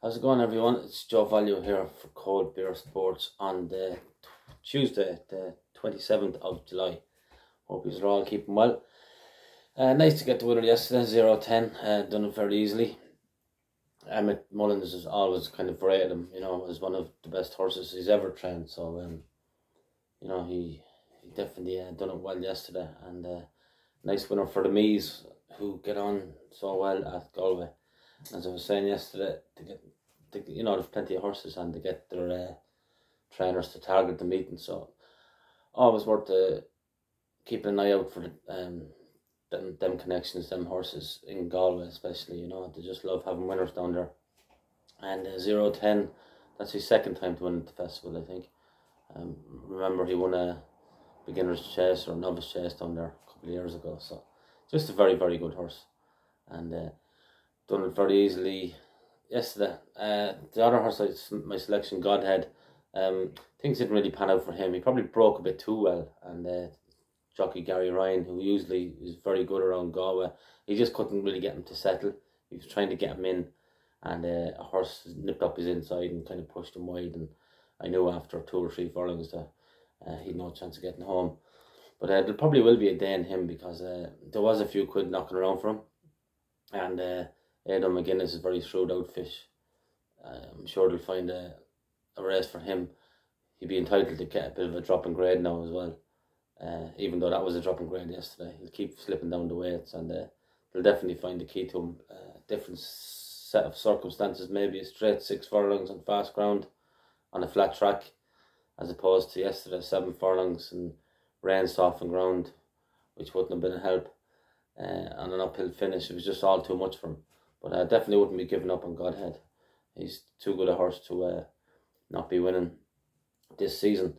How's it going, everyone? It's Joe Value here for Cold Beer Sports on the Tuesday, the 27th of July. Hope you're all keeping well. Nice to get the winner yesterday, 0-10. Done it very easily. Emmett Mullins has always kind of rated him, as one of the best horses he's ever trained. So, he definitely done it well yesterday. And nice winner for the Mees, who get on so well at Galway. As I was saying yesterday, there's plenty of horses and to get their trainers to target the meeting. So always worth keeping an eye out for them connections, them horses in Galway especially. They just love having winners down there. And 0-10, that's his second time to win at the festival, I think. Remember, he won a beginner's chase or novice chase down there a couple of years ago. So just a very, very good horse. And done it very easily yesterday. The other horse, my selection, Godhead, things didn't really pan out for him. He probably broke a bit too well, and jockey Gary Ryan, who usually is very good around Galway, he just couldn't really get him to settle. He was trying to get him in, and a horse nipped up his inside and kind of pushed him wide, and I knew after 2 or 3 furlongs that he'd no chance of getting home. But there probably will be a day in him, because there was a few quid knocking around for him, and Adam McGuinness is a very shrewd outfish. I'm sure they'll find a race for him. He'd be entitled to get a bit of a drop in grade now as well. Even though that was a drop in grade yesterday, he'll keep slipping down the weights, and they'll definitely find the key to him. Different set of circumstances, maybe a straight 6 furlongs on fast ground on a flat track, as opposed to yesterday 7 furlongs and rain softened ground, which wouldn't have been a help. On an uphill finish, it was just all too much for him. But I definitely wouldn't be giving up on Godhead. He's too good a horse to not be winning this season.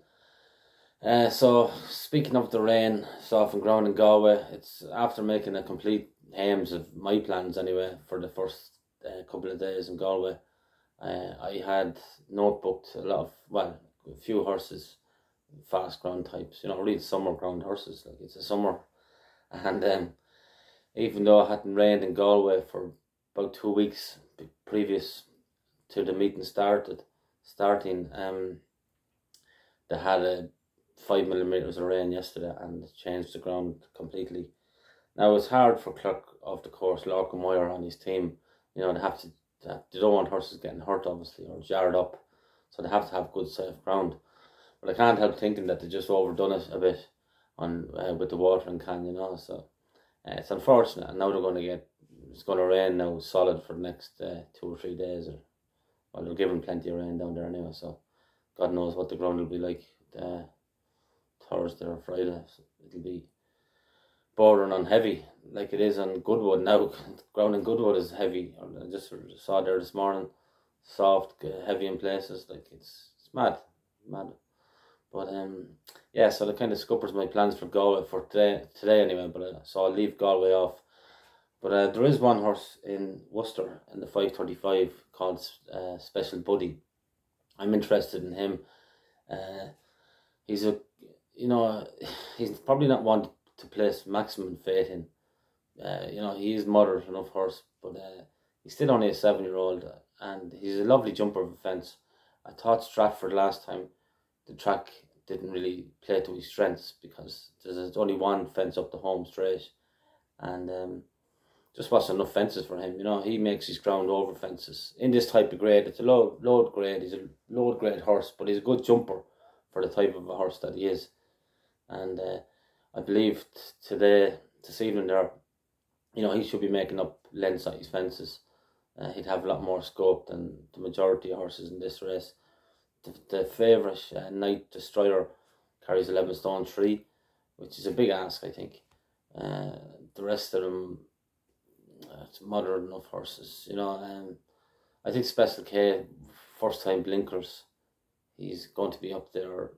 So, speaking of the rain, softened ground in Galway, it's after making a complete hames of my plans anyway for the first couple of days in Galway. I had notebooked a few horses, fast ground types, really summer ground horses. Like, it's a summer. And even though it hadn't rained in Galway for about 2 weeks previous to the meeting starting, they had a 5 millimeters of rain yesterday and changed the ground completely. Now it's hard for clerk of the course, Lorcan Moyer, on his team. They don't want horses getting hurt, obviously, or jarred up, so they have to have good safe ground. But I can't help thinking that they just overdone it a bit on with the watering can, so it's unfortunate. And now it's going to rain now solid for the next 2 or 3 days. They're giving plenty of rain down there anyway, so God knows what the ground will be like Thursday or Friday. It'll be bordering on heavy, like it is on Goodwood now. The ground in Goodwood is heavy. I just saw there this morning, soft, heavy in places. Like it's mad. But so that kind of scuppers my plans for Galway for today anyway. But so I'll leave Galway off. But there is one horse in Worcester in the 5:35 called Special Buddy. I'm interested in him. He's probably not one to place maximum faith in. He is moderate enough horse, but he's still only a 7-year-old, and he's a lovely jumper of a fence. I thought Stratford last time, the track didn't really play to his strengths, because there's only one fence up the home straight, and just wasn't enough fences for him. He makes his ground over fences. In this type of grade, it's a load grade. He's a load grade horse, but he's a good jumper for the type of a horse that he is. And I believe this evening there, he should be making up length size fences. He'd have a lot more scope than the majority of horses in this race. The favourite, Night Destroyer, carries 11 stone 3, which is a big ask, I think. The rest of them, it's moderate enough horses, I think Special K, first time blinkers, he's going to be up there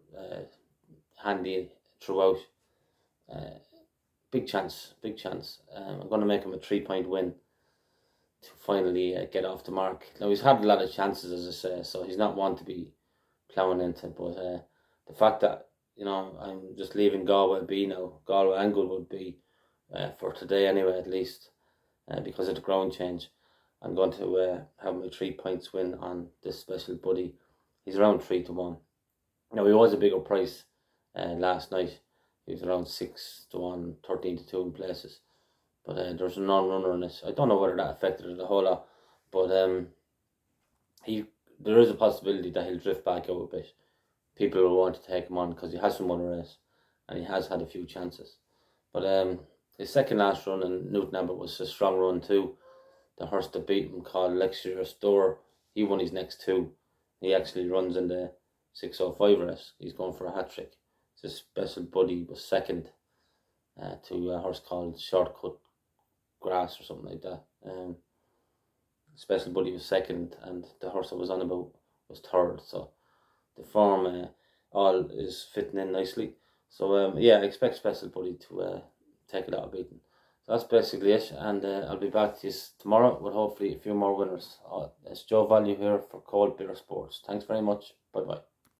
handy throughout. Big chance. I'm going to make him a 3-point win to finally get off the mark. Now, he's had a lot of chances, as I say, so he's not one to be ploughing into, but the fact that, I'm just leaving Galway B now, Galway and Goodwood B, for today anyway, at least, because of the ground change. I'm going to have my 3 points win on this Special Buddy. He's around 3-1. Now, he was a bigger price last night. He was around 6-1, 13-2 in places. But there's a non-runner in it. I don't know whether that affected it a whole lot. But there is a possibility that he'll drift back out a bit. People will want to take him on because he hasn't won a race. And he has had a few chances. But his second last run in Newton Abbot was a strong run too. The horse that beat him, called Luxurious Door, he won his next 2. He actually runs in the 6:05 race. He's going for a hat-trick. His Special Buddy was second to a horse called Shortcut Grass or something like that. Special Buddy was second, and the horse I was on about was third. So the form all is fitting in nicely. So yeah, I expect Special Buddy to take a lot of beating. So that's basically it, and I'll be back to you tomorrow with hopefully a few more winners. It's Joe Value here for Cold Beer Sports. Thanks very much. Bye bye.